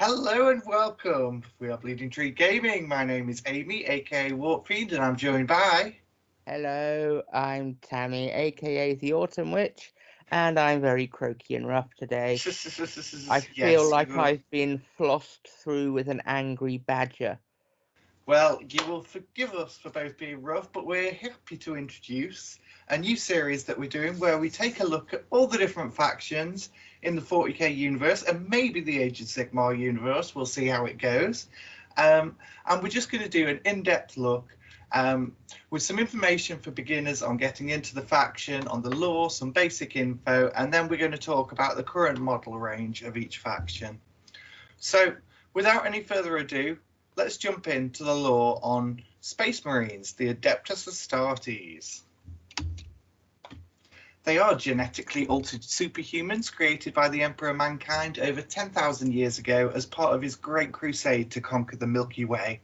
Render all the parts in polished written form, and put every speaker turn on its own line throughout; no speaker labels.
Hello and welcome. We are Bleeding Tree Gaming. My name is Amy, aka Warpfiend, and I'm joined by.
Hello, I'm Tammy, aka the Autumn Witch, and I'm very croaky and rough today. I feel
Yes,
like I've been flossed through with an angry badger.
well, you will forgive us for both being rough, but we're happy to introduce a new series that we're doing where we take a look at all the different factions in the 40k universe and maybe the Age of Sigmar universe. We'll see how it goes. And we're just going to do an in-depth look with some information for beginners on getting into the faction, on the lore, some basic info, and then we're going to talk about the current model range of each faction. So, without any further ado, let's jump into the lore on Space Marines, the Adeptus Astartes. They are genetically altered superhumans created by the Emperor of Mankind over 10,000 years ago as part of his great crusade to conquer the Milky Way.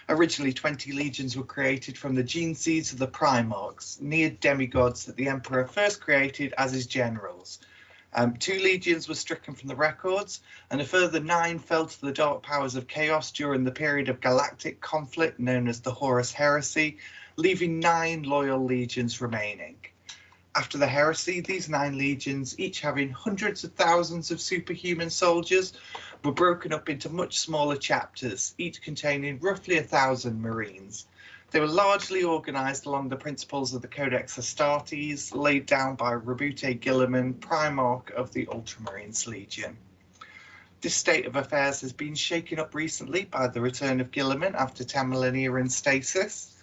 Originally, 20 legions were created from the gene seeds of the Primarchs, near demigods that the Emperor first created as his generals. 2 legions were stricken from the records, and a further 9 fell to the dark powers of chaos during the period of galactic conflict known as the Horus Heresy, leaving 9 loyal legions remaining. After the heresy, these 9 legions, each having hundreds of thousands of superhuman soldiers, were broken up into much smaller chapters, each containing roughly 1,000 Marines. They were largely organised along the principles of the Codex Astartes, laid down by Rabute Guilliman, Primarch of the Ultramarines Legion. This state of affairs has been shaken up recently by the return of Guilliman after 10 millennia in stasis.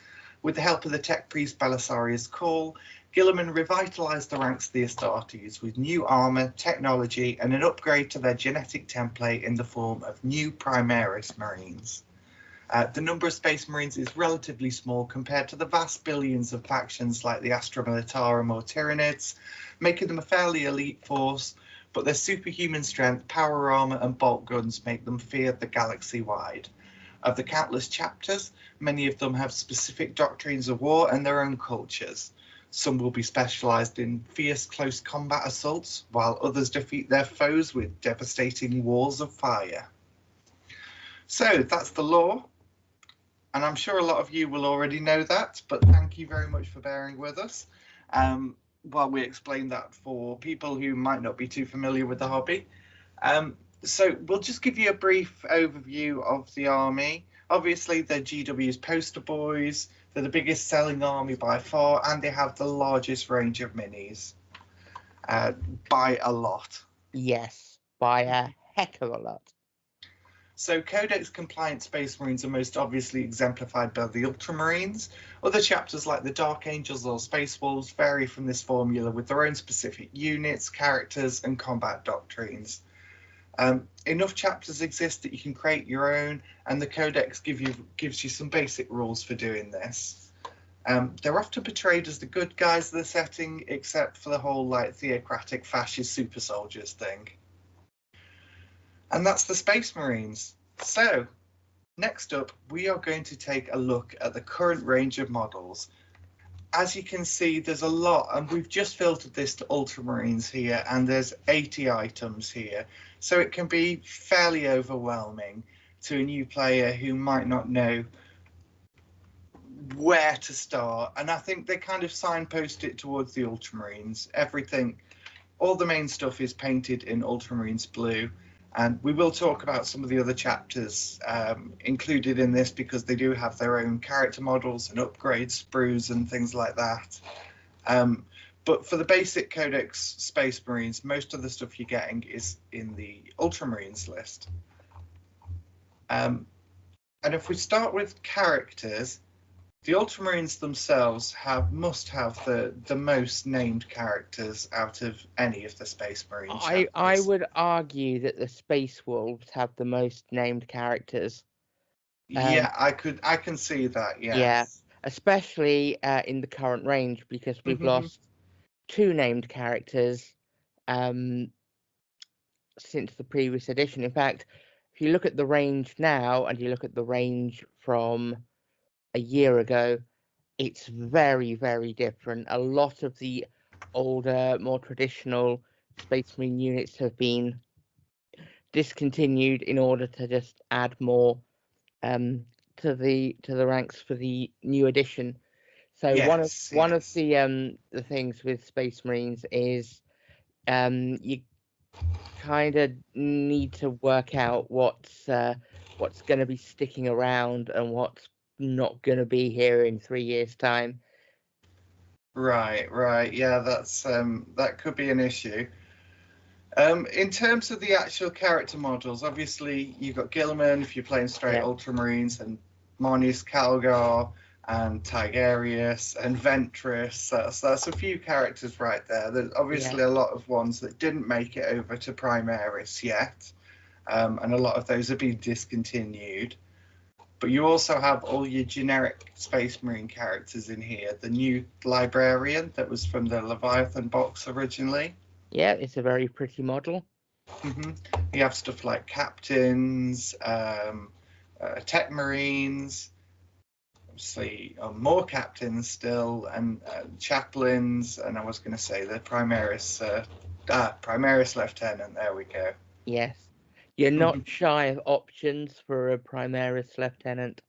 With the help of the tech priest Belisarius Call, Guilliman revitalised the ranks of the Astartes with new armour, technology, and an upgrade to their genetic template in the form of new Primaris Marines. The number of Space Marines is relatively small compared to the vast billions of factions like the Astra Militarum or Tyranids, making them a fairly elite force, but their superhuman strength, power armour, and bolt guns make them feared the galaxy wide. Of the countless chapters, many of them have specific doctrines of war and their own cultures. Some will be specialised in fierce close combat assaults, while others defeat their foes with devastating walls of fire. So that's the lore, and I'm sure a lot of you will already know that, but thank you very much for bearing with us while we explain that for people who might not be too familiar with the hobby. So we'll just give you a brief overview of the army. Obviously, they're GW's poster boys. They're the biggest selling army by far, and they have the largest range of minis by a lot.
Yes, by a heck of a lot.
So Codex-compliant Space Marines are most obviously exemplified by the Ultramarines. Other chapters like the Dark Angels or Space Wolves vary from this formula with their own specific units, characters, and combat doctrines. Enough chapters exist that you can create your own, and the Codex gives you some basic rules for doing this. They're often portrayed as the good guys of the setting, except for the whole like theocratic fascist super soldiers thing. And that's the Space Marines. So, next up, we are going to take a look at the current range of models. As you can see, there's a lot, and we've just filtered this to Ultramarines here, and there's 80 items here. So it can be fairly overwhelming to a new player who might not know where to start. And I think they kind of signpost it towards the Ultramarines. Everything, all the main stuff is painted in Ultramarines blue. And we will talk about some of the other chapters included in this because they do have their own character models and upgrade sprues and things like that. But for the basic Codex Space Marines, most of the stuff you're getting is in the Ultramarines list. And if we start with characters, the Ultramarines themselves must have the most named characters out of any of the Space Marine chapters.
I would argue that the Space Wolves have the most named characters.
Yeah, I can see that. Yes.
Yeah, especially in the current range because we've lost 2 named characters since the previous edition. In fact, if you look at the range now and you look at the range from a year ago, it's very, very different. A lot of the older, more traditional Space Marine units have been discontinued in order to just add more to the ranks for the new edition. So
Yes,
one of
yes.
the things with Space Marines is you kind of need to work out what's going to be sticking around and what's not going to be here in 3 years' time.
Right. Yeah, that's that could be an issue. In terms of the actual character models, obviously you've got Gilman if you're playing straight
Yeah.
Ultramarines, and Monius Calgar and Tigerius and Ventress. That's a few characters right there. There's obviously a lot of ones that didn't make it over to Primaris yet, and a lot of those have been discontinued. But you also have all your generic Space Marine characters in here. The new Librarian that was from the Leviathan box originally.
Yeah, it's a very pretty model.
You have stuff like Captains, Tech Marines, obviously more Captains still, and Chaplains, and I was going to say the Primaris Lieutenant. There we go.
Yes. You're not shy of options for a Primaris Lieutenant.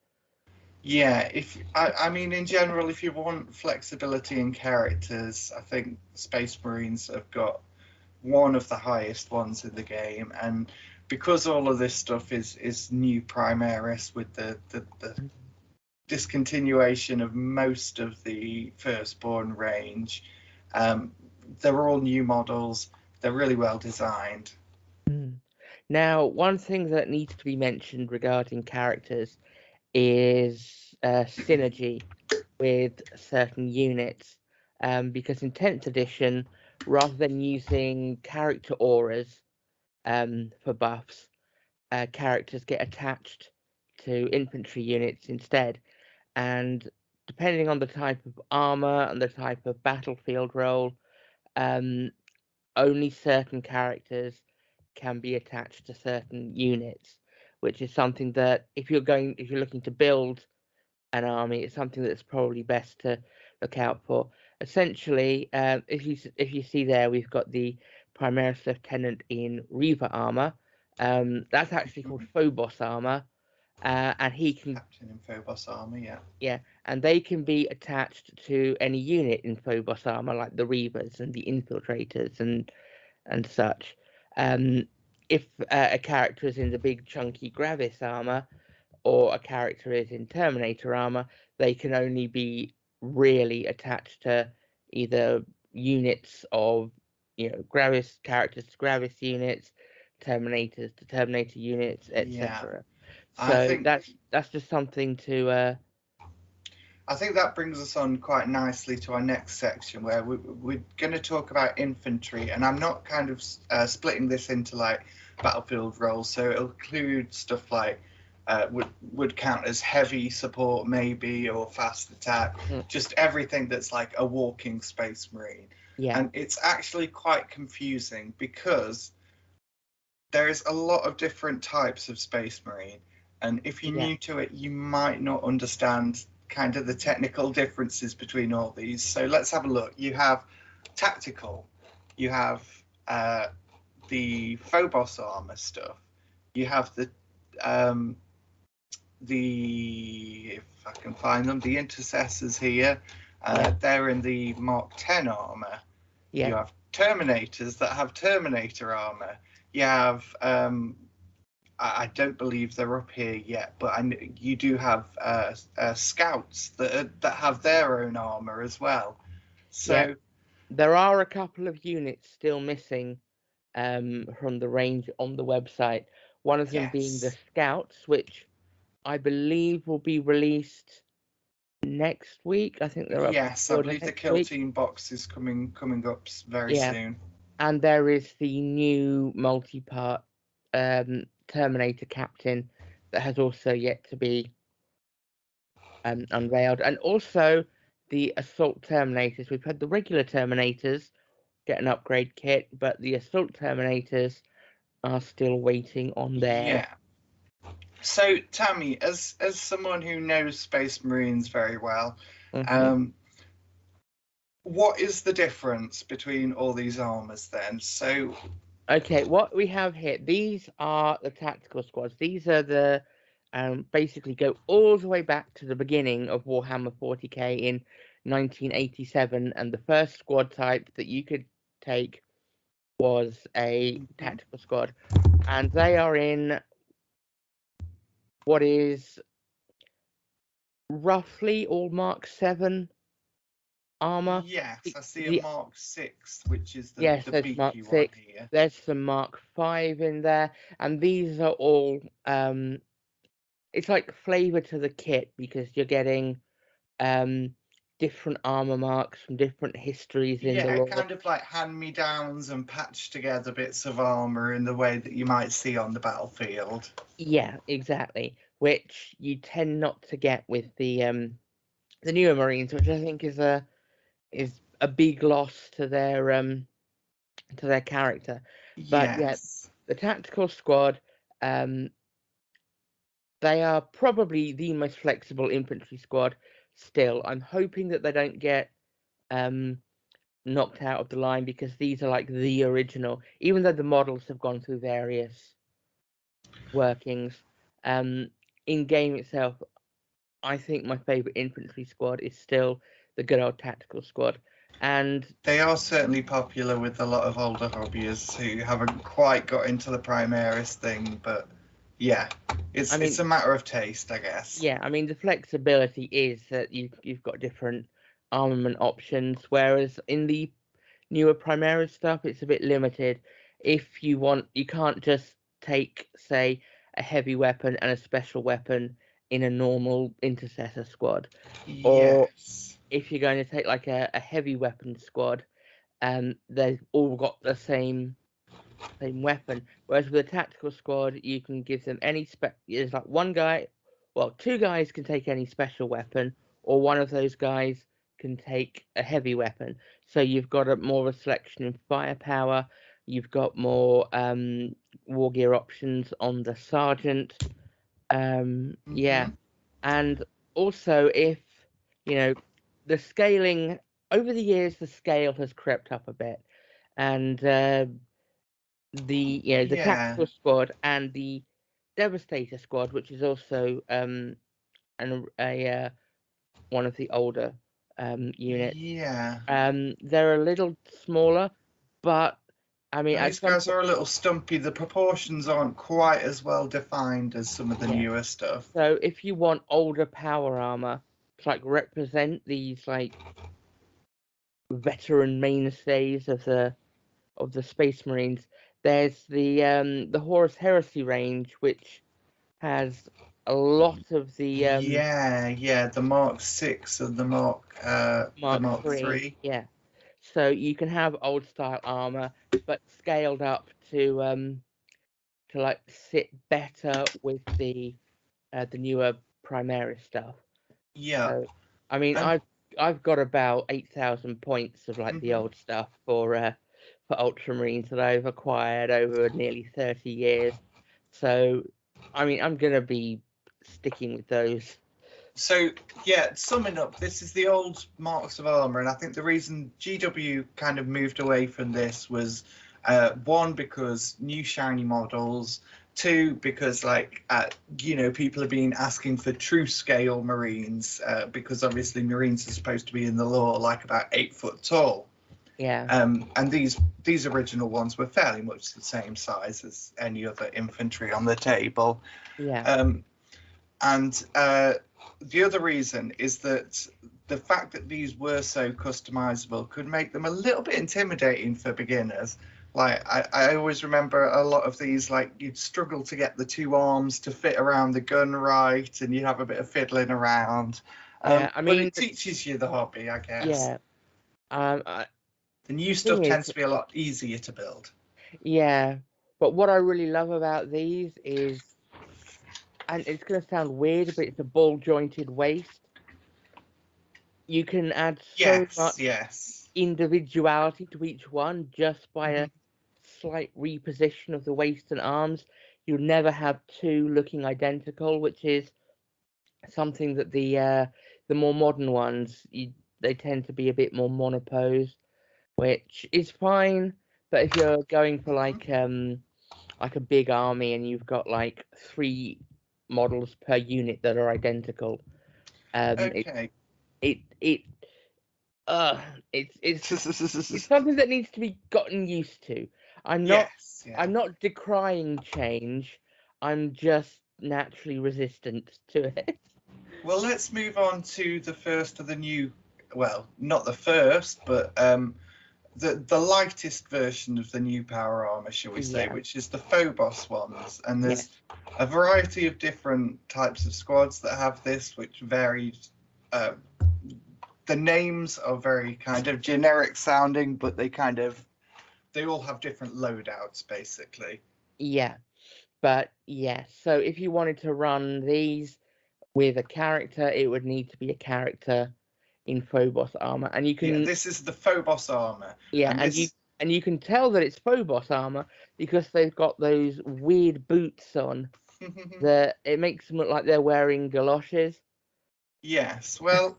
Yeah, I mean, in general, if you want flexibility in characters, I think Space Marines have got one of the highest ones in the game, and because all of this stuff is new Primaris with the discontinuation of most of the Firstborn range, they're all new models. They're really well designed.
Now, one thing that needs to be mentioned regarding characters is synergy with certain units, because in 10th edition, rather than using character auras for buffs, characters get attached to infantry units instead, and depending on the type of armor and the type of battlefield role, only certain characters can be attached to certain units, which is something that if you're looking to build an army, it's something that's probably best to look out for. Essentially, if you see there, we've got the Primaris Lieutenant in Reaver armor. That's actually called Phobos armor, and he can
Captain in Phobos armor, yeah.
Yeah, and they can be attached to any unit in Phobos armor, like the Reavers and the Infiltrators and such. If a character is in the big chunky Gravis armor, or a character is in Terminator armor, they can only be really attached to either units of, Gravis characters to Gravis units, Terminators to Terminator units, etc. So that's just something to.
I think that brings us on quite nicely to our next section, where we're going to talk about infantry, and I'm not kind of splitting this into like battlefield roles, so it'll include stuff like would count as heavy support maybe, or fast attack, just everything that's like a walking Space Marine.
Yeah.
And it's actually quite confusing because there is a lot of different types of Space Marine, and if you're new to it, you might not understand kind of the technical differences between all these. So let's have a look. You have tactical, you have the Phobos armor stuff, you have the if I can find them, the intercessors here. They're in the Mark 10 armor. You have Terminators that have Terminator armor. You have I don't believe they're up here yet, but you do have scouts that have their own armor as well. So
there are a couple of units still missing from the range on the website. One of them being the scouts, which I believe will be released next week. I think they're up.
Yes, I believe the Kill Team box is coming up very soon.
And there is the new multi-part Terminator Captain that has also yet to be unveiled, and also the Assault Terminators. We've had the regular Terminators get an upgrade kit, but the Assault Terminators are still waiting on theirs.
So Tammy, as someone who knows Space Marines very well, what is the difference between all these armors then? So
Okay, what we have here, these are the tactical squads. These are the basically go all the way back to the beginning of Warhammer 40k in 1987, and the first squad type that you could take was a tactical squad, and they are in what is roughly all Mark 7 armor.
Yes, I see
The
a Mark 6, which is the,
Yes,
the
there's Mark
beaky one
6.
here.
There's some Mark 5 in there, and these are all it's like flavor to the kit because you're getting different armor marks from different histories in the
Yeah,
lore.
kind of like hand-me-downs and patched together bits of armor in the way that you might see on the battlefield.
Yeah, exactly. Which you tend not to get with the newer Marines, which I think is a big loss to their character. But yeah,
Yes.
the tactical squad, they are probably the most flexible infantry squad still. I'm hoping that they don't get knocked out of the line because these are like the original, even though the models have gone through various workings. In game itself, I think my favorite infantry squad is still the good old tactical squad. And
they are certainly popular with a lot of older hobbyists who haven't quite got into the Primaris thing, but yeah, it's a matter of taste, I guess.
Yeah, I mean the flexibility is that you've got different armament options, whereas in the newer Primaris stuff, it's a bit limited. If you want, you can't just take, say, a heavy weapon and a special weapon in a normal intercessor squad, or
Yes.
if you're going to take like a heavy weapon squad, they've all got the same weapon. Whereas with a tactical squad, you can give them any There's like one guy, well, two guys can take any special weapon, or one of those guys can take a heavy weapon. So you've got more of a selection in firepower. You've got more war gear options on the sergeant. Yeah, and also if you know the scaling over the years, the scale has crept up a bit, and the tactical squad and the Devastator squad, which is also one of the older units.
Yeah.
They're a little smaller, but I mean,
These guys are a little stumpy. The proportions aren't quite as well defined as some of the newer stuff.
So if you want older power armor to like represent these like veteran mainstays of the Space Marines, there's the Horus Heresy range, which has a lot of the
the Mark 6 and the Mark
Mark 3.
3.
Yeah, so you can have old style armor, but scaled up to like sit better with the newer Primaris stuff.
Yeah.
So, I mean, I've got about 8,000 points of like the old stuff for Ultramarines that I've acquired over nearly 30 years. So, I mean, I'm gonna be sticking with those.
So yeah, summing up, this is the old Marks of Armor, and I think the reason GW kind of moved away from this was one, because new shiny models, two, because people have been asking for true scale Marines, because obviously Marines are supposed to be in the lore like about 8 foot tall.
Yeah.
And these original ones were fairly much the same size as any other infantry on the table.
Yeah.
And the other reason is that the fact that these were so customizable could make them a little bit intimidating for beginners. Like I always remember a lot of these, like you'd struggle to get the two arms to fit around the gun right, and you'd have a bit of fiddling around.
Yeah, I mean,
but it teaches you the hobby, I guess.
Yeah.
The new stuff tends to be a lot easier to build.
Yeah, but what I really love about these is, and it's going to sound weird, but it's a ball jointed waist. You can add so much individuality to each one just by a slight reposition of the waist and arms. You'll never have two looking identical, which is something that the more modern ones they tend to be a bit more monoposed, which is fine, But if you're going for like a big army and you've got like 3 models per unit that are identical,
Okay.
it's something that needs to be gotten used to. I'm not
Yes. Yeah.
I'm not decrying change. I'm just naturally resistant to it.
Well, let's move on to the first of the new. Well, not the first, but the lightest version of the new power armor, shall we say,
Yeah.
which is the Phobos ones. And there's
Yes.
a variety of different types of squads that have this, which varied. The names are very kind of generic sounding, but they all have different loadouts, basically.
Yeah. But yeah, so if you wanted to run these with a character, it would need to be a character in Phobos armor, and you
Yeah,
can
this is the Phobos armor.
yeah,
And
you can tell that it's Phobos armor because they've got those weird boots on. That it makes them look like they're wearing galoshes.
Yes, well,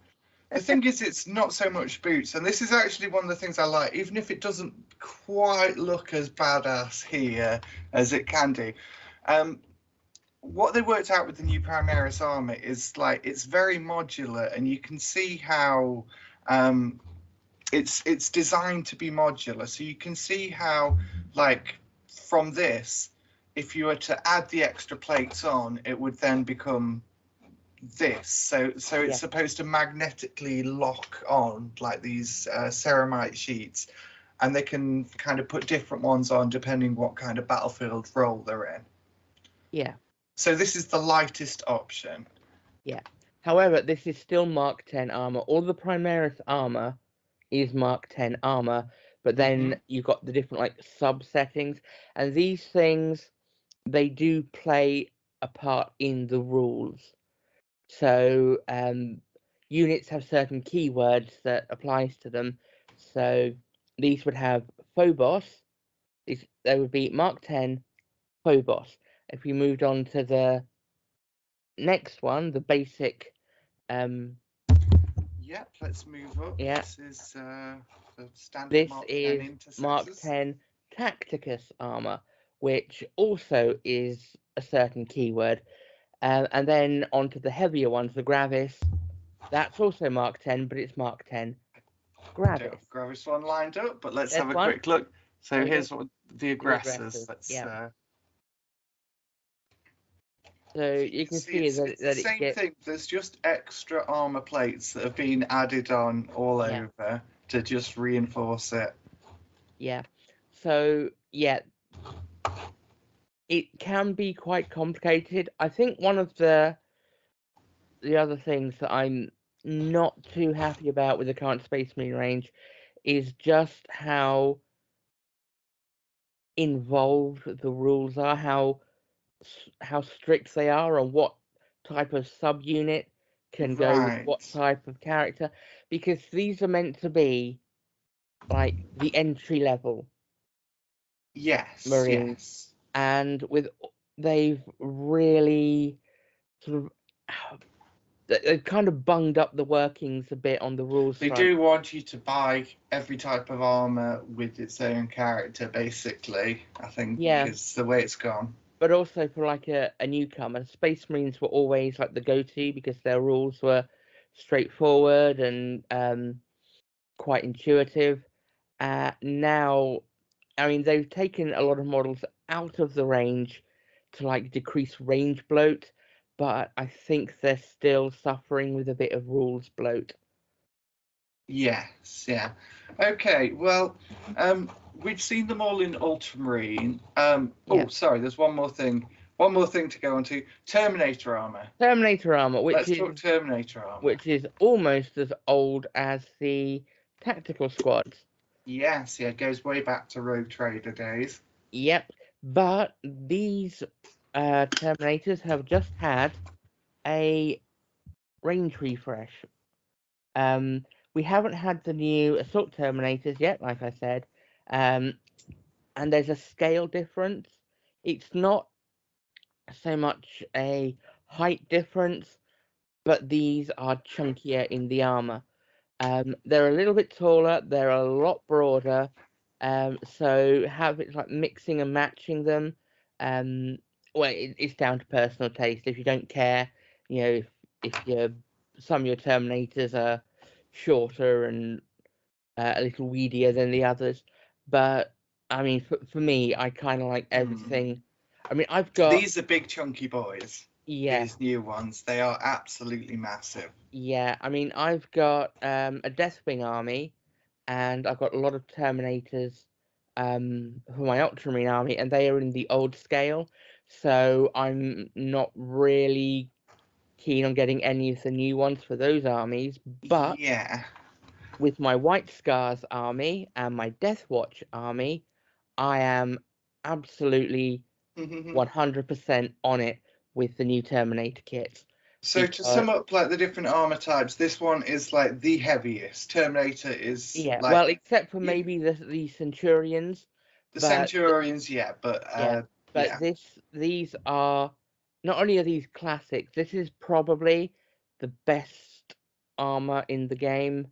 the thing is, it's not so much boots, and this is actually one of the things I like, even if it doesn't quite look as badass here as it can do. What they worked out with the new Primaris armor is like it's very modular, and you can see how it's designed to be modular. So you can see how, like, from this, if you were to add the extra plates on, it would then become this. So it's
Yeah.
supposed to magnetically lock on like these ceramite sheets, and they can kind of put different ones on depending what kind of battlefield role they're in.
Yeah.
So this is the lightest option.
Yeah. However, this is still Mark 10 armor. All the Primaris armor is Mark 10 armor, but then you've got the different like sub settings, and these things they do play a part in the rules. So units have certain keywords that applies to them. So these would have Phobos. They would be Mark 10 Phobos. If we moved on to the next one, the basic.
Yep, let's move up.
Yeah.
This is the standard
This
Mark 10
is
intercessors.
Mark 10 Tacticus armor, which also is a certain keyword. And then onto the heavier ones, the Gravis. That's also Mark 10, but it's Mark 10 Gravis.
Gravis one lined up, but let's
There's
have a
one.
quick look. So
There we
here's
go.
what the aggressors. Let's
Yeah. So you can see
it's
that
the
it
same
gets
thing. There's just extra armor plates that have been added on all
Yeah.
over to just reinforce it.
yeah. So yeah, it can be quite complicated. I think one of the other things that I'm not too happy about with the current Space Marine range is just how involved the rules are, how strict they are, and what type of subunit can go with
Right.
what type of character, because these are meant to be like the entry level
Yes.
Marines,
Yes.
and they've really sort of they've kind of bunged up the workings a bit on the rules
They
front.
do want you to buy every type of armor with its own character, basically. I think is the way it's gone.
But also for like a newcomer, Space Marines were always like the go-to because their rules were straightforward and quite intuitive. Now, I mean, they've taken a lot of models out of the range to like decrease range bloat, but I think they're still suffering with a bit of rules bloat.
Yes, yeah. Okay, well, we've seen them all in Ultramarine. Oh, sorry, there's one more thing. One more thing to go on to. Terminator armor.
Terminator armor,
Let's talk Terminator armor.
which is almost as old as the tactical squads.
Yes, yeah, it goes way back to Rogue Trader days.
Yep, but these Terminators have just had a range refresh. We haven't had the new Assault Terminators yet, like I said, and there's a scale difference. It's not so much a height difference, but these are chunkier in the armor. They're a little bit taller, they're a lot broader, So have it like mixing and matching them. Well, it's down to personal taste. If you don't care, you know, if some of your Terminators are shorter and a little weedier than the others, but I mean, for me, I kind of like everything. I mean, I've got
these are big chunky boys.
yeah,
These new ones, they are absolutely massive.
yeah. I mean, I've got a Deathwing army, and I've got a lot of Terminators for my Ultramarine army, and they are in the old scale, so I'm not really keen on getting any of the new ones for those armies. But
Yeah.
with my White Scars army and my Deathwatch army, I am absolutely 100% on it with the new Terminator kits.
So to sum up like the different armor types, this one is like the heaviest. Terminator is
yeah,
like,
well, except for maybe the Centurions,
the
but
Centurions, yeah, but
yeah, but
yeah.
these are not only are these classics. This is probably the best armor in the game.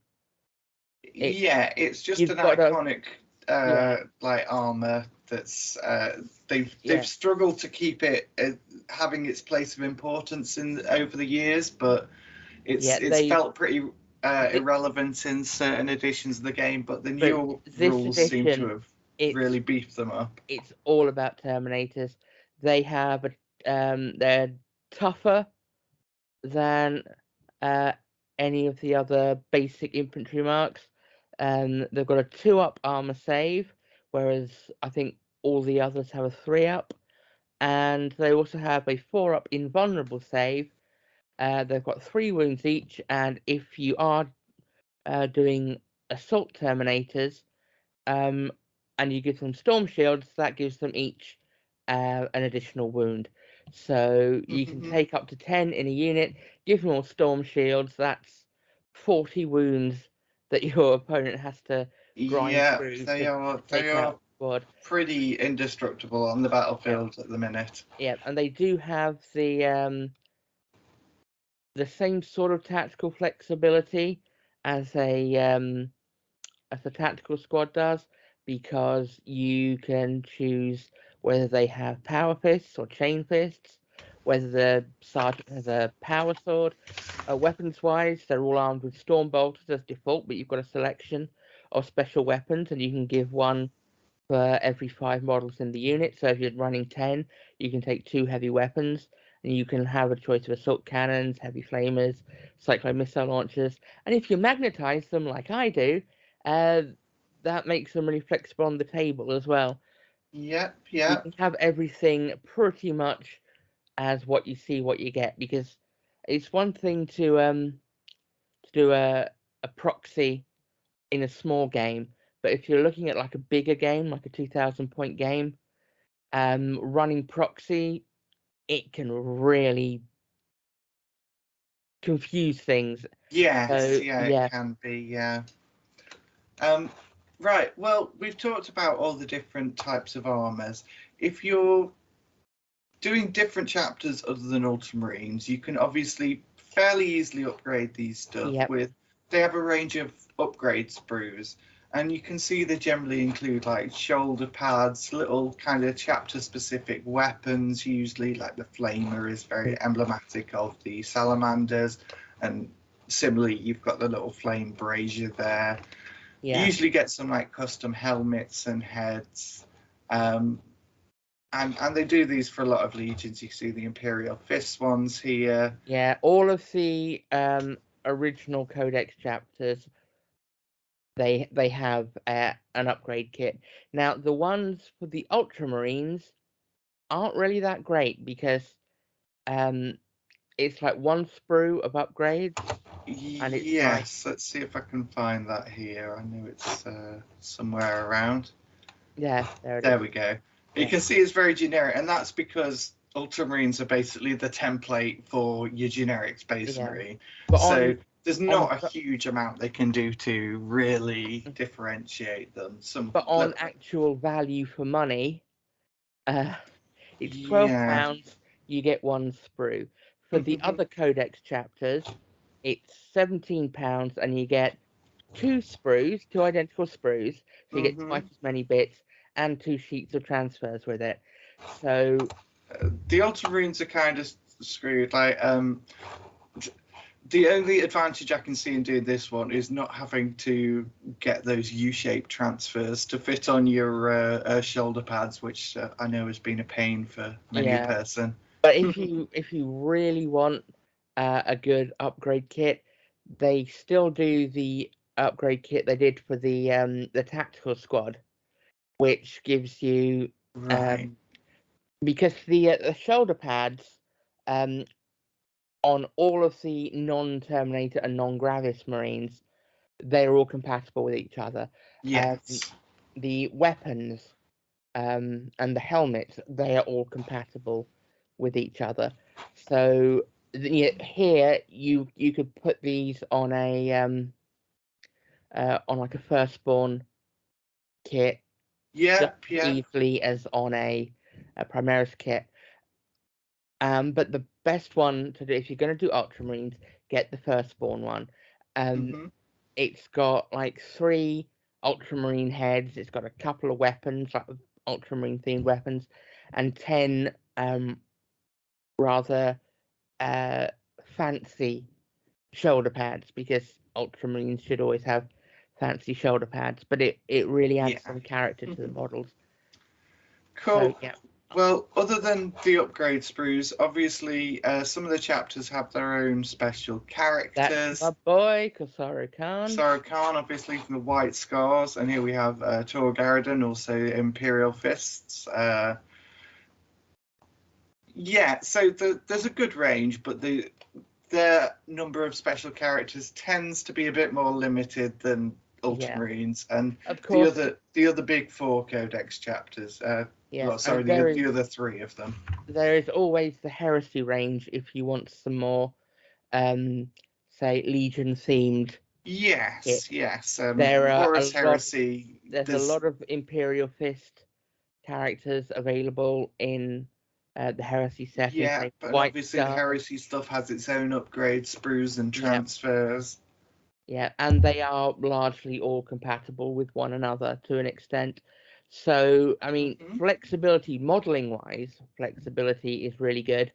It's just
You've
an
got a
iconic
yeah,
like armor that's they've
yeah.
struggled to keep it having its place of importance in over the years, but it's
They
felt pretty
thi-
irrelevant in certain editions of the game, but the
but
new
this
rules seem to
edition,
have
it's
really beefed them up.
it's all about Terminators. They have they're tougher than uh, any of the other basic infantry marks. They've got a 2-up armor save, whereas I think all the others have a 3-up. And they also have a 4-up invulnerable save. They've got 3 wounds each, and if you are doing assault terminators, and you give them storm shields, that gives them each an additional wound. So you can take up to 10 in a unit, give them all storm shields. That's 40 wounds that your opponent has to grind
Yeah,
through
they
to
are
take out the squad.
pretty indestructible on the battlefield at the minute.
Yeah, and they do have the same sort of tactical flexibility as a tactical squad does, because you can choose whether they have power fists or chain fists, whether the sergeant has a power sword. Weapons wise, they're all armed with storm bolters as default, but you've got a selection of special weapons, and you can give one for every 5 models in the unit. So if you're running 10, you can take 2 heavy weapons, and you can have a choice of assault cannons, heavy flamers, cyclone missile launchers. And if you magnetize them like I do, uh, that makes them really flexible on the table as well.
Yep,
You
yep.
can have everything pretty much as what you see, what you get, because it's one thing to do a proxy in a small game, but if you're looking at like a bigger game, like a 2,000-point game, running proxy, it can really confuse things.
Yes,
So
yeah, it
yeah,
can be, yeah. Right, well, we've talked about all the different types of armors. If you're doing different chapters other than Ultramarines, you can obviously fairly easily upgrade these stuff
yep,
with, they have a range of upgrade sprues, and you can see they generally include like shoulder pads, little kind of chapter specific weapons, usually like the flamer is very emblematic of the salamanders, and similarly you've got the little flame brazier there. You
yeah,
usually get some like custom helmets and heads. And they do these for a lot of legions. You see the Imperial Fist ones here.
yeah. All of the original Codex chapters, they have an upgrade kit. Now the ones for the Ultramarines aren't really that great, because um it's like 1 sprue of upgrades, and it's like
Yes, let's see if I can find that here. I know it's somewhere around.
yeah, there it
There
is.
we go. You
Yeah.
can see it's very generic, and that's because Ultramarines are basically the template for your generic Space
Yeah,
Marine.
but
So there's
on
not a huge amount they can do to really differentiate them.
but on actual value for money, uh, it's
Yeah.
£12. You get 1 sprue. For the other Codex chapters, it's £17, and you get 2 sprues, 2 identical sprues, so you get
Mhm.
twice as many bits, and 2 sheets of transfers with it. So
The Ultramarines are kind of screwed. Like, the only advantage I can see in doing this one is not having to get those U-shaped transfers to fit on your shoulder pads, which I know has been a pain for many a person.
But if you really want a good upgrade kit, they still do the upgrade kit they did for the tactical squad, which gives you
Right.
because the shoulder pads on all of the non-Terminator and non-Gravis Marines, they're all compatible with each other.
Yes.
The weapons and the helmets, they are all compatible with each other. So here you could put these on a on like a firstborn kit
Yep.
just as
Yep.
easily as on a Primaris kit. But the best one to do if you're going to do Ultramarines, get the firstborn one.
Mhm.
It's got like 3 Ultramarine heads. It's got a couple of weapons, like Ultramarine themed weapons, and 10 rather fancy shoulder pads, because Ultramarines should always have fancy shoulder pads. But it really adds
Yeah.
some character to the models.
Cool.
So yeah.
Well, other than the upgrade sprues, obviously some of the chapters have their own special characters.
That's my boy, Kosara Khan.
Sarah Khan, obviously from the White Scars, and here we have Tor Garridan, also Imperial Fists. Yeah, so there's a good range, but their number of special characters tends to be a bit more limited than Ultramarines, and
Of course,
the other big 4 Codex chapters.
yes,
Sorry, the other 3 of them.
There is always the Heresy range if you want some more, say, Legion themed.
Yes, yes.
There are
Horus Heresy.
There's a lot of Imperial Fist characters available in the Heresy setting.
Yeah, but
White
obviously the
Scars.
Heresy stuff has its own upgrades, sprues, and transfers.
Yeah, and they are largely all compatible with one another to an extent. So, I mean, flexibility, modeling wise, flexibility is really good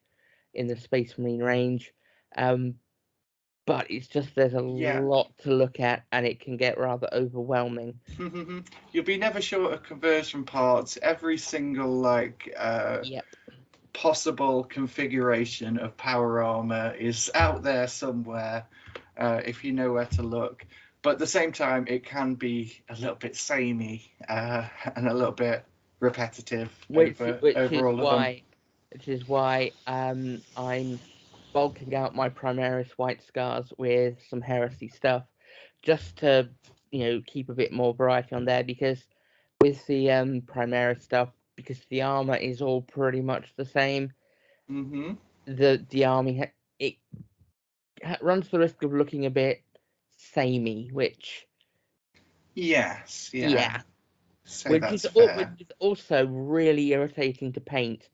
in the Space Marine range. But it's just there's a lot to look at, and it can get rather overwhelming.
You'll be never short of conversion parts. Every single possible configuration of power armor is out there somewhere, if you know where to look. But at the same time, it can be a little bit samey and a little bit repetitive over all of them.
Which is why I'm bulking out my Primaris White Scars with some Heresy stuff, just to keep a bit more variety on there, because with the Primaris stuff, because the armor is all pretty much the same, the army it runs the risk of looking a bit samey, which
which
is also really irritating to paint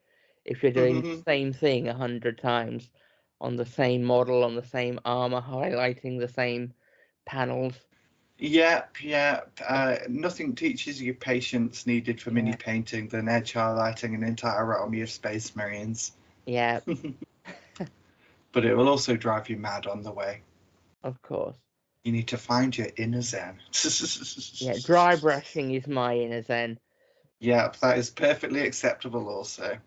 if you're doing the same thing 100 times on the same model, on the same armor, highlighting the same panels.
Yep. Nothing teaches you patience needed for mini painting than edge highlighting an entire army of Space Marines.
Yeah.
But it will also drive you mad on the way.
Of course.
You need to find your inner zen.
Yeah, dry brushing is my inner zen.
Yep, that is perfectly acceptable also.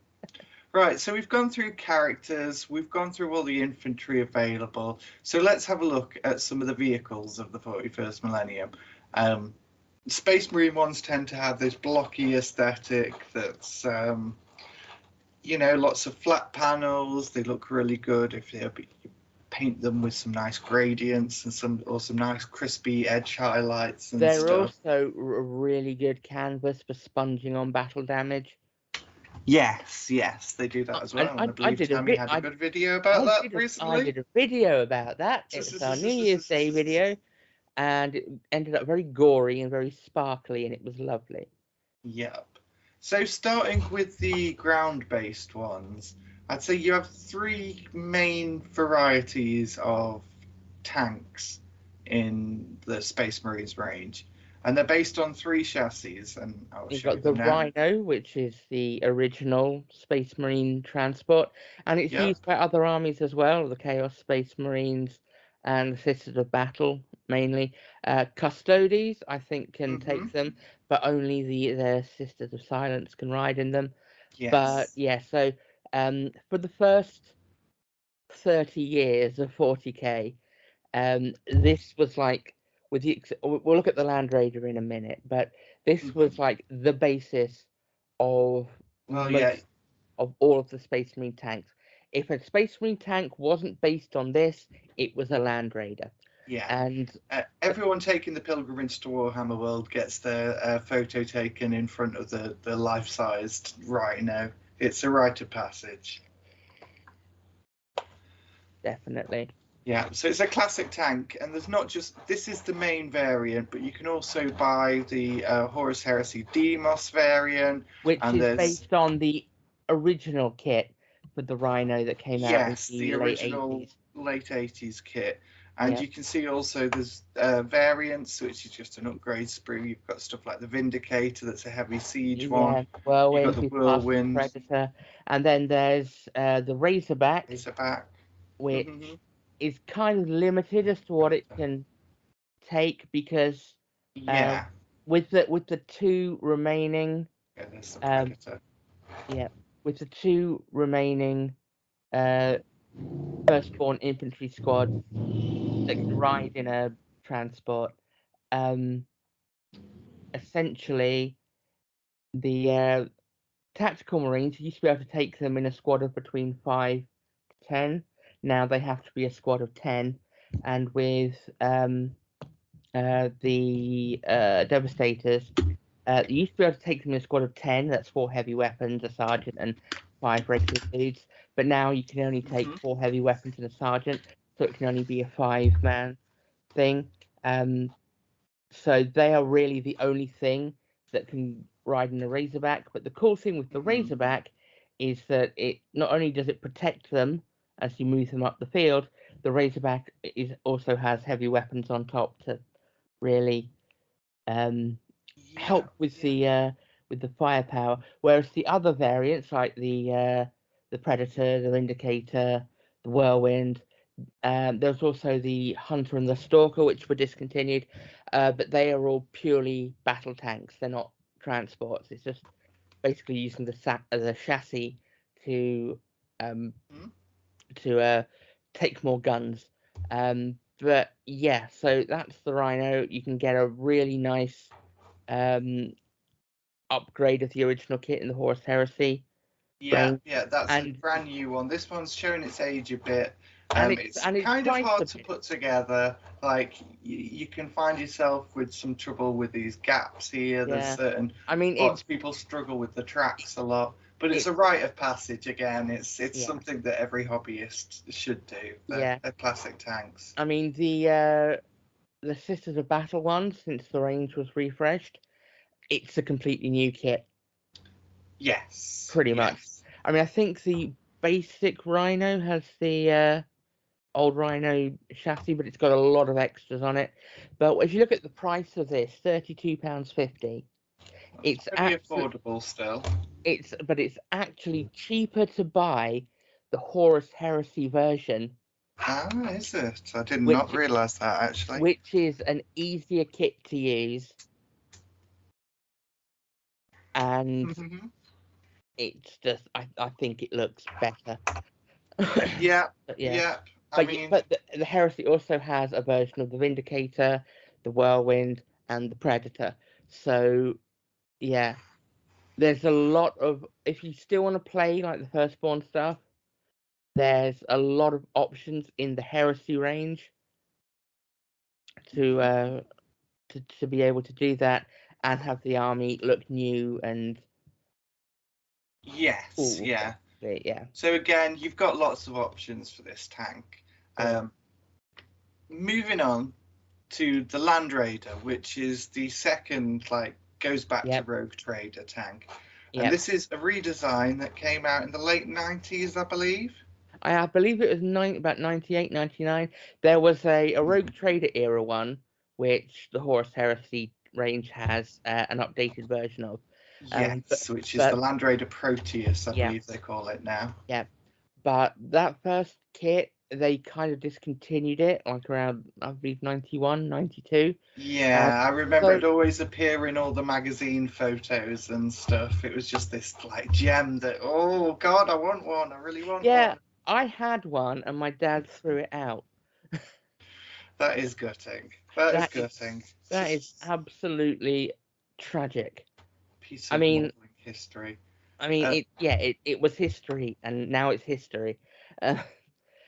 Right, so we've gone through characters, we've gone through all the infantry available. So let's have a look at some of the vehicles of the 41st millennium. Space Marine ones tend to have this blocky aesthetic that's, lots of flat panels. They look really good if you paint them with some nice gradients and some nice crispy edge highlights and
They're
stuff.
also a really good canvas for sponging on battle damage.
Yes, they do that as well. I believe Tammy had a good video about that recently.
I did a video about that. It was our New Year's Day video, and it ended up very gory and very sparkly, and it was lovely.
Yep. So starting with the ground-based ones, I'd say you have 3 main varieties of tanks in the Space Marines range. And they're based on 3 chassis, and I'll
You've
show you
got the
them now.
Rhino, which is the original Space Marine transport, and it's
Yep.
used by other armies as well, the Chaos Space Marines and the Sisters of Battle mainly. Custodes, I think, can take them, but only the Sisters of Silence can ride in them.
Yes.
But yeah, so for the first 30 years of 40k, this was like, we'll look at the Land Raider in a minute, but this was like the basis of most of all of the Space Marine tanks. If a Space Marine tank wasn't based on this, it was a Land Raider.
Yeah.
And
everyone taking the pilgrimage to Warhammer World gets their photo taken in front of the life-sized Rhino. It's a rite of passage.
Definitely.
Yeah, so it's a classic tank, and there's not just, this is the main variant, but you can also buy the Horus Heresy Demos variant.
Which is based on the original kit for the Rhino that came out in the
original late 80s kit. And you can see also there's variants, which is just an upgrade sprue. You've got stuff like the Vindicator, that's a heavy siege one.
Whirlwind,
you've got the Whirlwind.
Predator. And then there's the Razorback, which is kind of limited as to what it can take, because with the 2 remaining with the 2 remaining firstborn infantry squad that can ride in a transport, essentially the tactical Marines used to be able to take them in a squad of between 5 to 10. Now they have to be a squad of 10, and with the Devastators, you used to be able to take them in a squad of 10. That's 4 heavy weapons, a sergeant, and 5 regular dudes. But now you can only take 4 heavy weapons and a sergeant, so it can only be a 5-man thing. So they are really the only thing that can ride in a Razorback. But the cool thing with the Razorback is that it not only does it protect them as you move them up the field, the Razorback also has heavy weapons on top to really help with the firepower. Whereas the other variants, like the Predator, the Vindicator, the Whirlwind, there's also the Hunter and the Stalker, which were discontinued, but they are all purely battle tanks. They're not transports. It's just basically using the chassis to take more guns. But yeah, so that's the Rhino. You can get a really nice upgrade of the original kit in the Horus Heresy.
That's a brand new one. This one's showing its age a bit. It's kind of hard to put together. Like, you can find yourself with some trouble with these gaps here. There's certain lots of people struggle with the tracks a lot. But it's a rite of passage again. It's something that every hobbyist should do. They're classic tanks.
I mean, the Sisters of Battle one, since the range was refreshed, it's a completely new kit.
Yes.
Pretty much. I mean, I think the basic Rhino has the old Rhino chassis, but it's got a lot of extras on it. But if you look at the price of this, £32.50. It's
affordable still.
It's actually cheaper to buy the Horus Heresy version.
Ah, is it? I did not realise that, actually.
Which is an easier kit to use. And it's just, I think it looks better.
But
the Heresy also has a version of the Vindicator, the Whirlwind, and the Predator. So, yeah. There's a lot of, if you still want to play like the Firstborn stuff, there's a lot of options in the Heresy range to be able to do that and have the army look new and
cool. So again, you've got lots of options for this tank. Moving on to the Land Raider, which is the second, goes back to Rogue Trader tank. And this is a redesign that came out in the late 90s, I believe.
I believe it was about 98, 99. There was a Rogue Trader era one, which the Horus Heresy range has an updated version of.
Yes, which is the Land Raider Proteus, I
Yeah.
believe they call it now.
Yeah, but that first kit, they kind of discontinued it, like around, I believe, 91, 92.
Yeah, I remember
so-
it'd always appear in all the magazine photos and stuff. It was just this like gem that, oh God, I want one. I really want
Yeah,
one.
I had one, and my dad threw it out.
That is gutting. That is gutting.
That is absolutely tragic.
Piece
I
of
mean,
modelling history.
it was history, and now it's history.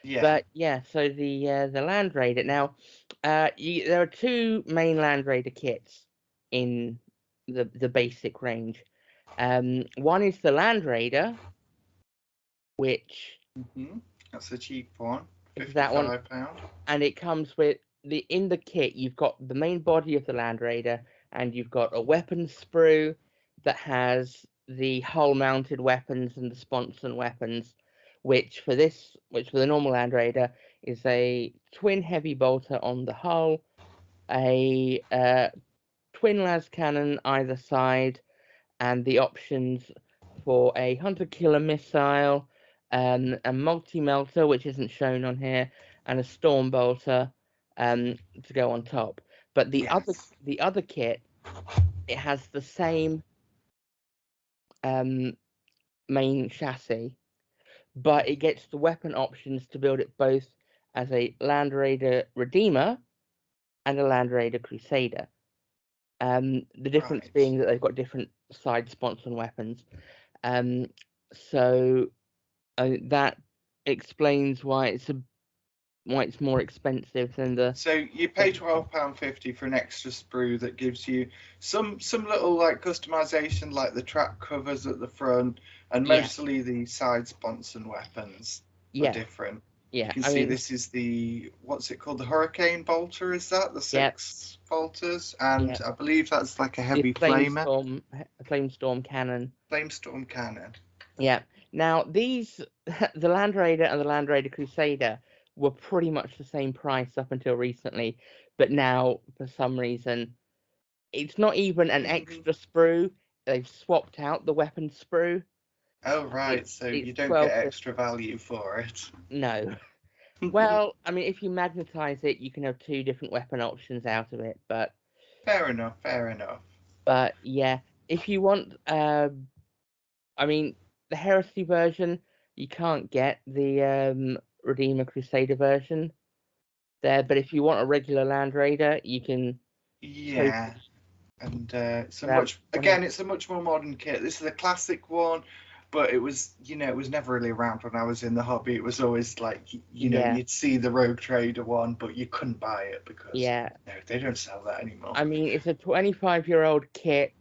Yeah.
But yeah, so the Land Raider now, there are two main Land Raider kits in the basic range. One is the Land Raider, which
That's a cheap one.
is that one,
£55.
and it comes with in the kit. You've got the main body of the Land Raider, and you've got a weapon sprue that has the hull-mounted weapons and the sponson weapons, which for the normal Land Raider is a twin heavy bolter on the hull, a twin las cannon either side, and the options for a hunter killer missile, a multi melter which isn't shown on here, and a storm bolter to go on top. But the other kit, it has the same main chassis, but it gets the weapon options to build it both as a Land Raider Redeemer and a Land Raider Crusader. The difference being that they've got different side sponson weapons. So that explains why it's more expensive than the.
So you pay £12.50 for an extra sprue that gives you some little like customization, like the track covers at the front, and mostly the side sponson weapons are different.
Yeah,
you can see this is the, what's it called, the Hurricane Bolter, is that the 6 bolters? And I believe that's like a heavy flamer.
Flamestorm cannon.
Flamestorm cannon.
Yeah. Now these, the Land Raider and the Land Raider Crusader were pretty much the same price up until recently, but now for some reason it's not even an extra sprue. They've swapped out the weapon sprue.
Oh right, so you don't get extra value for it.
No. Well, I mean, if you magnetize it, you can have 2 different weapon options out of it, but
fair enough.
But yeah, if you want, I mean, the Heresy version, you can't get the Redeemer Crusader version there, but if you want a regular Land Raider, you can.
Yeah, and it's a much more modern kit. This is a classic one, but it was never really around when I was in the hobby. It was always like you'd see the Rogue Trader one, but you couldn't buy it because no, they don't sell that anymore.
I mean, it's a 25-year-old kit,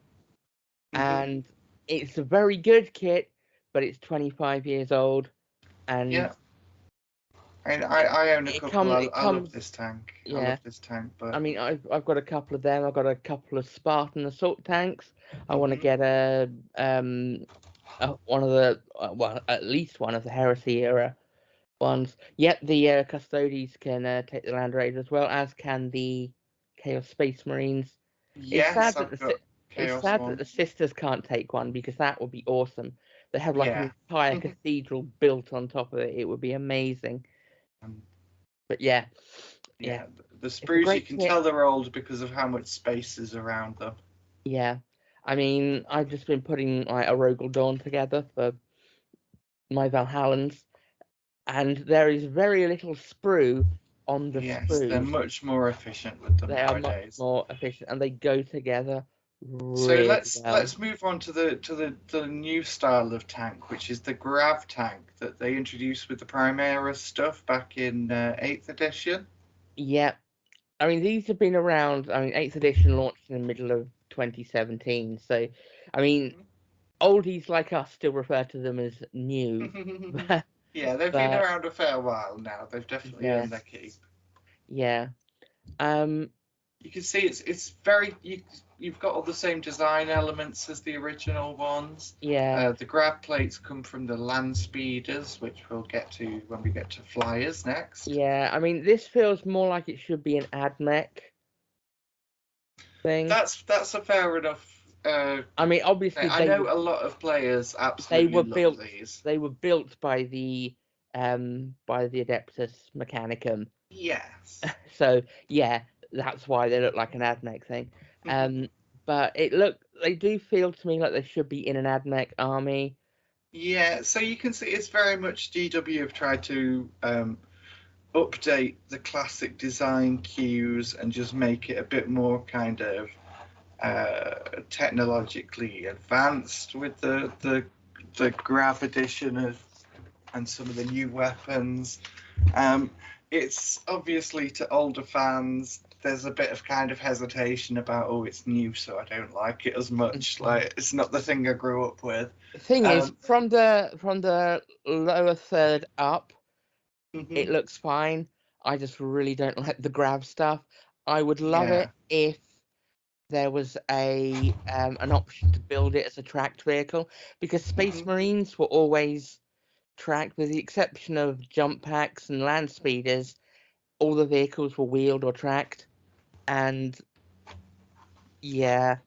and it's a very good kit, but it's 25 years old, and
I own a couple. I love this tank.
Yeah.
I love this tank, but
I mean, I've got a couple of them. I've got a couple of Spartan assault tanks. I want to get one of the at least one of the Heresy era ones. Yep, the Custodes can take the Land Raider as well, as can the Chaos Space Marines.
Yes,
it's sad that the Sisters can't take one, because that would be awesome. They have like an entire cathedral built on top of it. It would be amazing. But yeah.
The sprues, you can tell they're old because of how much space is around them.
Yeah, I mean, I've just been putting like a Rogel Dawn together for my Valhallans, and there is very little sprue on the sprues.
They're much more efficient with them nowadays.
They are much more efficient, and they go together
so let's move on to the new style of tank, which is the grav tank that they introduced with the Primera stuff back in 8th edition.
Yeah, I mean, these have been around. I mean, 8th edition launched in the middle of 2017, so I mean, oldies like us still refer to them as new.
Yeah, they've been around a fair while now. They've definitely earned their keep.
Yeah.
You can see it's very you've got all the same design elements as the original ones.
Yeah.
The grab plates come from the land speeders, which we'll get to when we get to flyers next.
Yeah, I mean, this feels more like it should be an AdMech thing.
That's a fair enough.
I mean, obviously
I know a lot of players absolutely love these.
They were built by the Adeptus Mechanicum.
Yes.
So yeah, that's why they look like an AdMech thing. But they do feel to me like they should be in an AdMech army.
Yeah, so you can see it's very much GW have tried to update the classic design cues and just make it a bit more kind of technologically advanced with the grav edition and some of the new weapons. It's obviously to older fans. There's a bit of kind of hesitation about, oh, it's new, so I don't like it as much. Like, it's not the thing I grew up with.
The thing is, from the lower third up, it looks fine. I just really don't like the grab stuff. I would love it if there was an option to build it as a tracked vehicle, because Space Marines were always tracked, with the exception of jump packs and land speeders. All the vehicles were wheeled or tracked, and I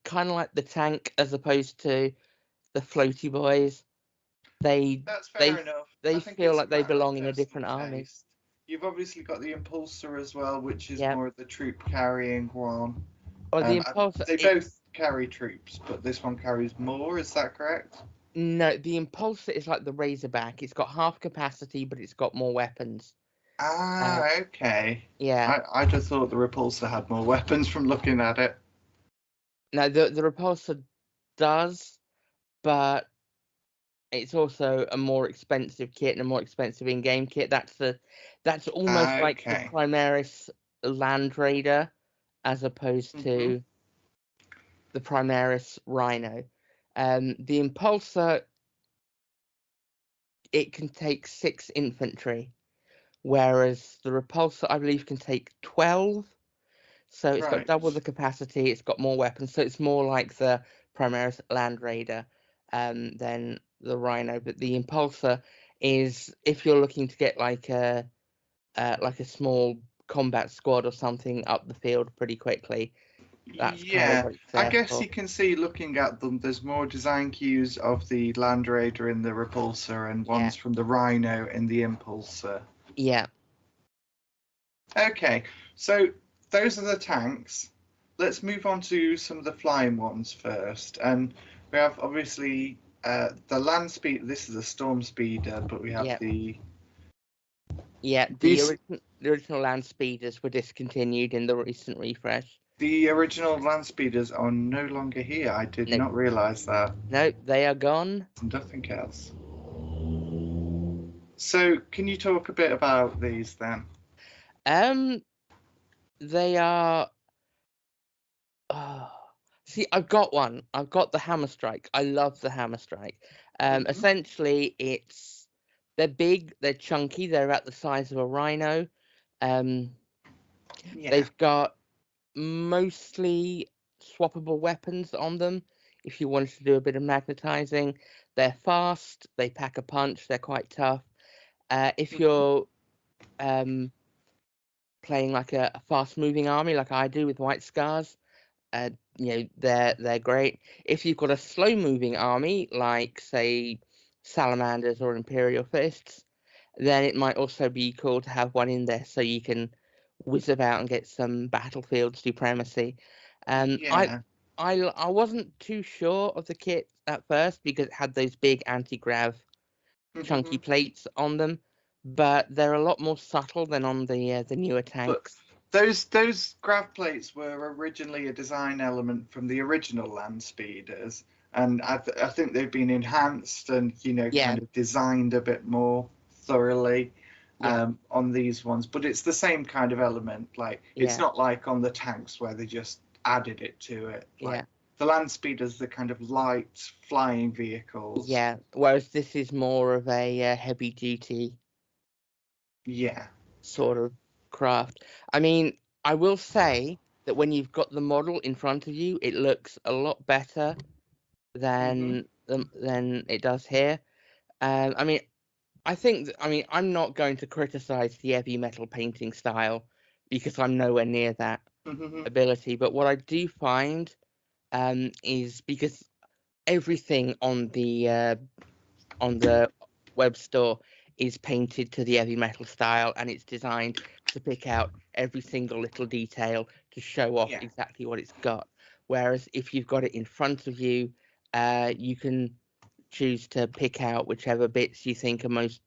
kind of like the tank as opposed to the floaty boys.
That's fair enough.
They feel like they belong in a different army.
You've obviously got the Impulsor as well, which is more of the troop carrying one.
Well, the Impulsor,
they both carry troops, but this one carries more. Is that correct?
No, the Impulsor is like the Razorback. It's got half capacity, but it's got more weapons.
Okay.
Yeah.
I just thought the Repulsor had more weapons from looking at it.
No, the Repulsor does, but it's also a more expensive kit and a more expensive in-game kit. That's almost like the Primaris Land Raider, as opposed to the Primaris Rhino. The Impulsor, it can take 6 infantry, whereas the Repulsor, I believe, can take 12. So it's got double the capacity. It's got more weapons. So it's more like the Primaris Land Raider than the Rhino. But the Impulsor is, if you're looking to get like a small combat squad or something up the field pretty quickly, that's kind of what it's there
I guess
for.
you can see, looking at them, there's more design cues of the Land Raider in the Repulsor and ones from the Rhino in the Impulsor.
Yeah.
Okay, so those are the tanks. Let's move on to some of the flying ones first. And we have obviously the land speed. This is a storm speeder, but we have the
original land speeders were discontinued in the recent refresh.
The original land speeders are no longer here. I did not realise that.
No, they are gone.
Nothing else. So, can you talk a bit about these then?
They are. See, I've got one. I've got the Hammer Strike. I love the Hammer Strike. Essentially, they're big, they're chunky, they're about the size of a Rhino. They've got mostly swappable weapons on them if you wanted to do a bit of magnetizing. They're fast, they pack a punch, they're quite tough. If you're playing like a fast moving army like I do with White Scars, they're great. If you've got a slow moving army like, say, Salamanders or Imperial Fists, then it might also be cool to have one in there so you can whiz about and get some battlefield supremacy. I wasn't too sure of the kit at first because it had those big anti-grav chunky plates on them, but they're a lot more subtle than on the newer tanks.
But those grav plates were originally a design element from the original land speeders, and I think they've been enhanced and kind of designed a bit more thoroughly on these ones. But it's the same kind of element. Like, it's not like on the tanks where they just added it to it. Like, the land speeders, the kind of light flying vehicles.
Yeah, whereas this is more of a heavy duty.
Yeah.
Sort of craft. I mean, I will say that when you've got the model in front of you, it looks a lot better than it does here. I mean, I'm not going to criticize the heavy metal painting style because I'm nowhere near that ability. But what I do find is because everything on the web store is painted to the heavy metal style, and it's designed to pick out every single little detail to show off exactly what it's got. Whereas if you've got it in front of you, you can choose to pick out whichever bits you think are most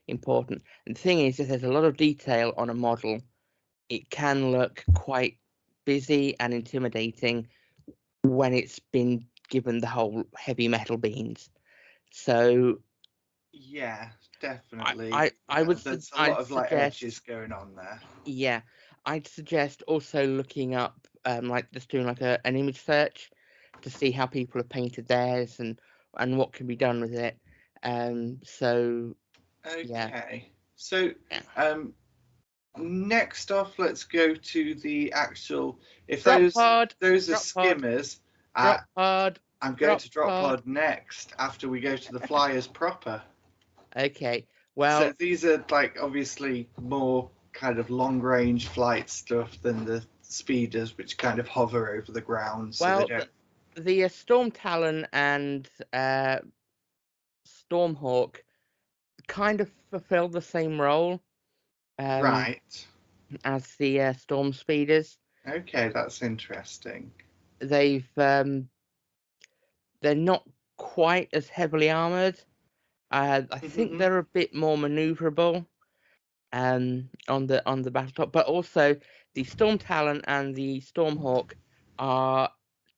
important. And the thing is, if there's a lot of detail on a model, it can look quite busy and intimidating when it's been given the whole heavy metal beans. So
yeah, definitely.
I would
there's a
I'd
lot of like
suggest,
edges going on there.
yeah, I'd suggest also looking up like just doing like an image search to see how people have painted theirs and what can be done with it. So
Okay.
yeah.
So next off, let's go to the actual. If those are skimmers,
drop pod.
I'm going to drop pod next after we go to the flyers proper.
Okay. Well,
so these are like obviously more kind of long range flight stuff than the speeders, which kind of hover over the ground. So
well,
they don't...
the Storm Talon and Stormhawk kind of fulfill the same role.
Right.
As the Storm Speeders.
Okay, that's interesting.
They're not quite as heavily armored. I think they're a bit more maneuverable on the battletop, but also the Storm Talon and the Stormhawk are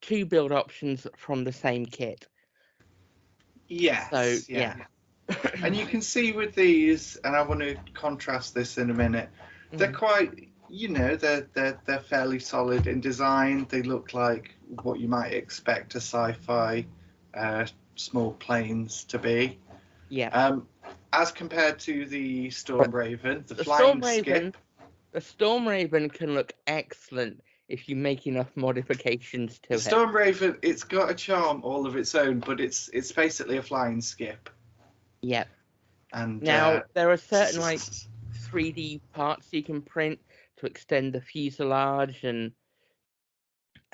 two build options from the same kit.
Yes.
So yeah.
And you can see with these, and I want to contrast this in a minute. They're quite, they're fairly solid in design. They look like what you might expect a sci-fi small planes to be.
Yeah.
As compared to the Storm Raven, the flying skip.
The Storm Raven can look excellent if you make enough modifications to it.
The Storm Raven, it's got a charm all of its own, but it's basically a flying skip.
Yep.
And
now there are certain like 3D parts you can print to extend the fuselage and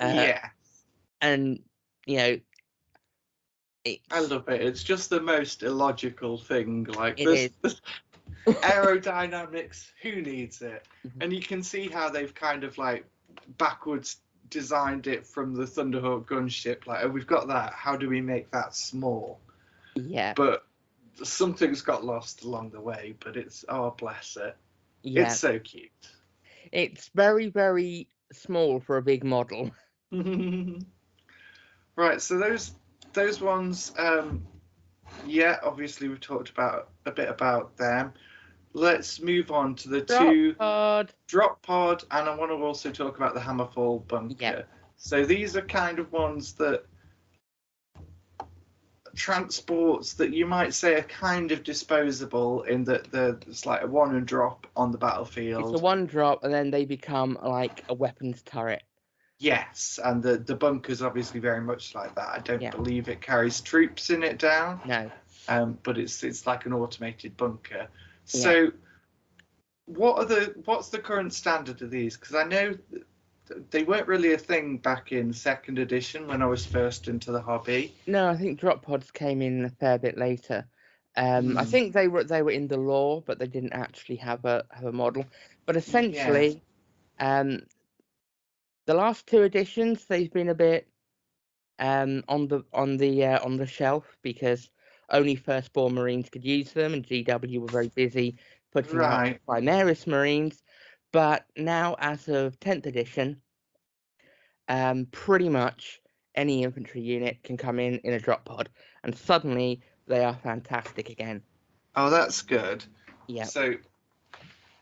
and
I love it. It's just the most illogical thing. Like this aerodynamics, who needs it? And you can see how they've kind of like backwards designed it from the Thunderhawk gunship. Like, oh, we've got that. How do we make that small?
Yeah.
But something's got lost along the way. But it's bless it. Yeah. It's so cute.
It's very, very small for a big model.
Right. So those ones. Obviously we've talked about a bit about them. Let's move on to the drop pod, and I want to also talk about the Hammerfall bunker.
Yep.
So these are kind of ones that transports that you might say are kind of disposable in that it's like a one and drop on the battlefield.
It's a one drop, and then they become like a weapons turret.
Yes, and the bunker's obviously very much like that. I don't believe it carries troops in it down.
No.
But it's like an automated bunker. So, what's the current standard of these? Because I know they weren't really a thing back in second edition when I was first into the hobby.
No, I think drop pods came in a fair bit later. I think they were in the lore, but they didn't actually have a model. But essentially, the last two editions they've been a bit on the shelf because only firstborn Marines could use them, and GW were very busy putting out Primaris Marines. But now, as of 10th edition, pretty much any infantry unit can come in a drop pod, and suddenly they are fantastic again.
Oh, that's good.
Yeah.
So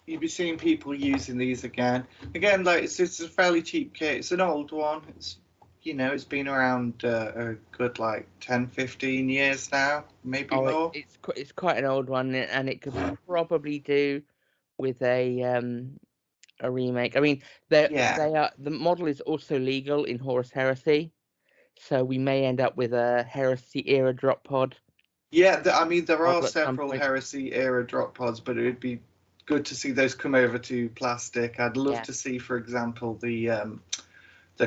you'll be seeing people using these again. Again, like it's a fairly cheap kit. It's an old one. It's it's been around a good like 10, 15 years now, maybe more.
It's quite an old one, and it could probably do with a a remake. I mean, they
Yeah.
are. The model is also legal in Horus Heresy, so we may end up with a Heresy era drop pod.
Yeah, I mean, there are
Model at some
several
point.
Heresy era drop pods, but it would be good to see those come over to plastic. I'd love
Yeah.
to see, for example, the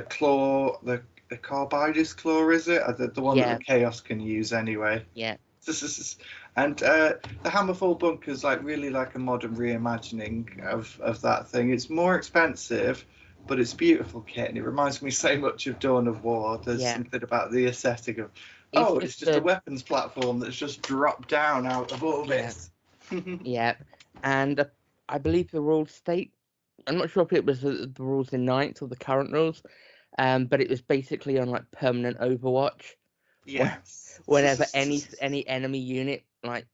claw, the Carbidus claw, is it? The one that
Yeah.
the Chaos can use anyway.
Yeah.
And the Hammerfall bunker's like really like a modern reimagining of that thing. It's more expensive, but it's beautiful kit, and it reminds me so much of Dawn of War. There's
Yeah.
something about the aesthetic of it's just a
a
weapons platform that's just dropped down out of orbit.
Yeah, and I believe the rules state. I'm not sure if it was the rules in Ninth or the current rules, but it was basically on like permanent Overwatch.
Yes.
Whenever any enemy unit like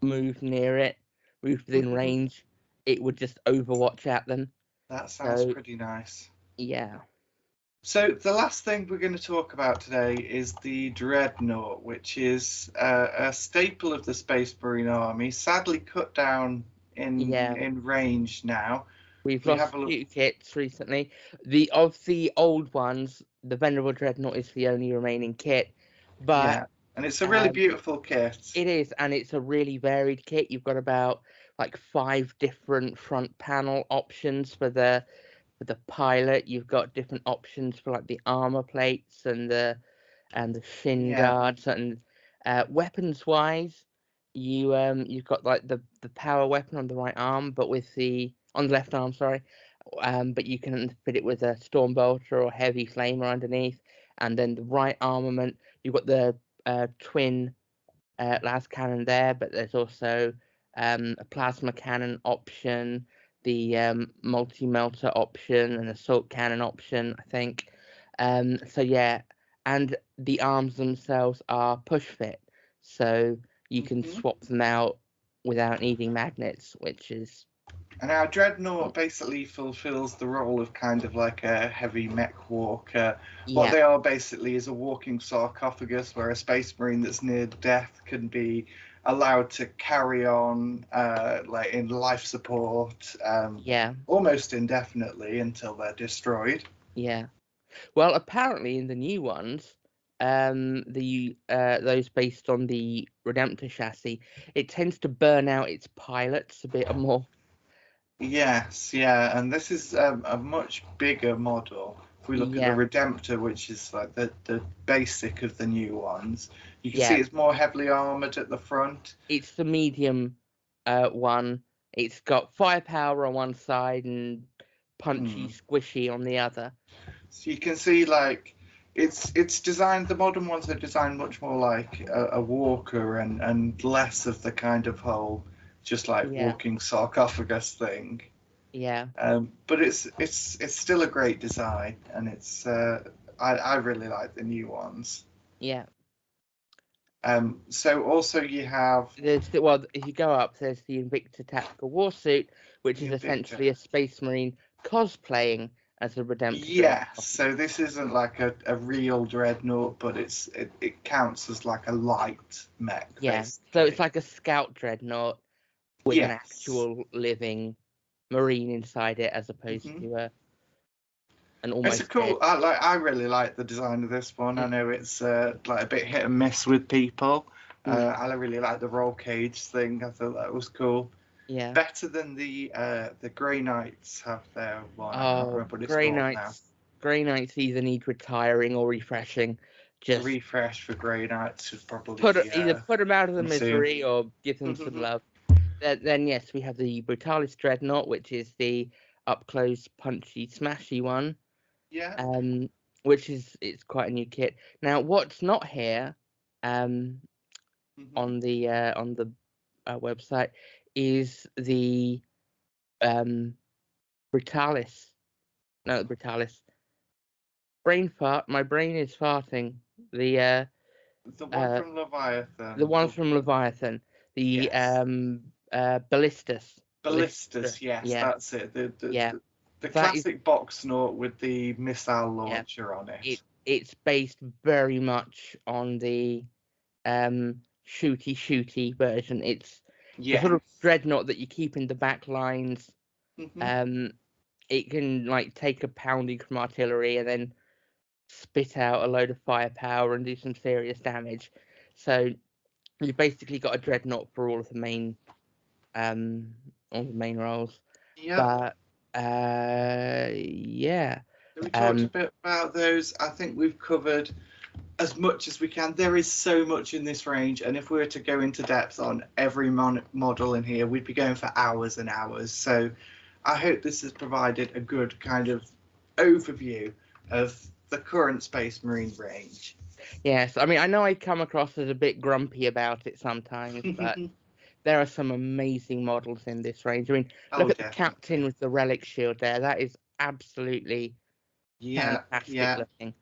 moved near it, moved within range, it would just Overwatch at them.
That sounds
So
pretty nice.
yeah,
So the last thing we're going to talk about today is the Dreadnought, which is a staple of the Space Marine Army, sadly cut down in range now.
we've
We
lost
have
a
a look.
few kits recently. Of the old ones, the Venerable Dreadnought is the only remaining kit, but
Yeah, and it's a really beautiful kit.
it is, and it's a really varied kit. You've got about like 5 different front panel options for the pilot. You've got different options for like the armor plates and the shin guards, and weapons wise, you've got like the power weapon on the right arm, but with on the left arm, sorry. But you can fit it with a storm bolter or heavy flamer underneath, and then the right armament, you've got the twin las cannon there, but there's also a plasma cannon option, the multi-melter option, and assault cannon option, I think. So yeah, and the arms themselves are push fit, so you can swap them out without needing magnets, which is.
And our Dreadnought basically fulfills the role of kind of like a heavy mech walker.
Yeah.
What they are basically is a walking sarcophagus where a Space Marine that's near death can be allowed to carry on like in life support almost indefinitely until they're destroyed.
Yeah. Well, apparently in the new ones, those based on the Redemptor chassis, it tends to burn out its pilots a bit more.
Yes, yeah, and this is a much bigger model. If we look at the Redemptor, which is like the basic of the new ones, you can see it's more heavily armored at the front.
It's the medium one. It's got firepower on one side and punchy, squishy on the other.
So you can see like it's designed. The modern ones are designed much more like a walker and less of the kind of whole just like walking sarcophagus thing.
Yeah.
But it's still a great design, and it's I really like the new ones.
Yeah.
So also you have
if you go up, there's the Invicta Tactical Warsuit, which is essentially a Space Marine cosplaying as a Redemptor.
Yeah, so this isn't like a real Dreadnought, but it counts as like a light mech.
Yeah, basically. So it's like a Scout Dreadnought with an actual living Marine inside it, as opposed to an almost.
It's a cool. I really like the design of this one. I know it's like a bit hit and miss with people. I really like the roll cage thing. I thought that was cool.
Yeah.
Better than the Grey Knights have their one. I can't remember what it's
Grey
called
Knights.
now.
Grey Knights either need retiring or refreshing. Just
refresh for Grey Knights should probably
either put them out of the misery or give them some love. Then yes, we have the Brutalis Dreadnought, which is the up close, punchy, smashy one.
Yeah.
Which it's quite a new kit. Now, what's not here, on the website is the Brutalis. No, Brutalis. Brain fart. My brain is farting. The
one from Leviathan.
The one from Leviathan. The Ballistus.
Ballistus, yes, that's it. The classic box note with the missile launcher on it.
It's based very much on the shooty version. It's the sort of Dreadnought that you keep in the back lines. it can like take a pounding from artillery and then spit out a load of firepower and do some serious damage. So you've basically got a dreadnought for all the main roles.
Yeah.
But yeah.
We talked a bit about those. I think we've covered as much as we can. There is so much in this range, and if we were to go into depth on every model in here, we'd be going for hours and hours. So I hope this has provided a good kind of overview of the current Space Marine range.
Yes, I mean, I know I come across as a bit grumpy about it sometimes, but there are some amazing models in this range. I mean, look at the captain with the relic shield there. That is absolutely fantastic looking.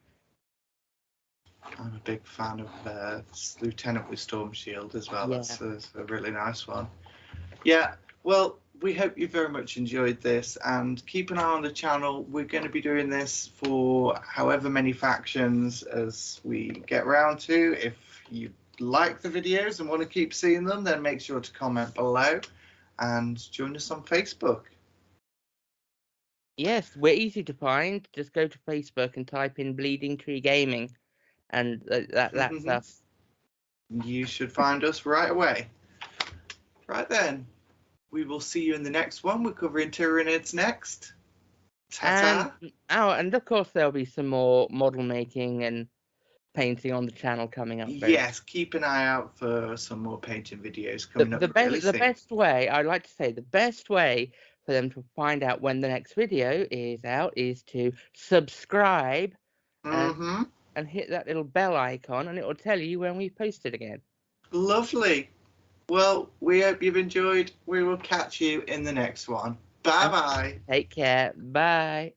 I'm a big fan of Lieutenant with Storm Shield as well. That's a really nice one. Yeah, well, we hope you very much enjoyed this, and keep an eye on the channel. We're going to be doing this for however many factions as we get round to. If you like the videos and want to keep seeing them, then make sure to comment below and join us on Facebook.
Yes, we're easy to find. Just go to Facebook and type in Bleeding Tree Gaming, and that's us.
You should find us right away. Right then, we will see you in the next one. We're covering Tyranids next. Ta-ta.
And of course there'll be some more model making and painting on the channel coming up.
Yes, keep an eye out for some more painting videos coming up.
The best way, I'd like to say, the best way for them to find out when the next video is out is to subscribe and hit that little bell icon, and it will tell you when we've posted again.
Lovely. Well, we hope you've enjoyed. We will catch you in the next one. Bye-bye.
Take care. Bye.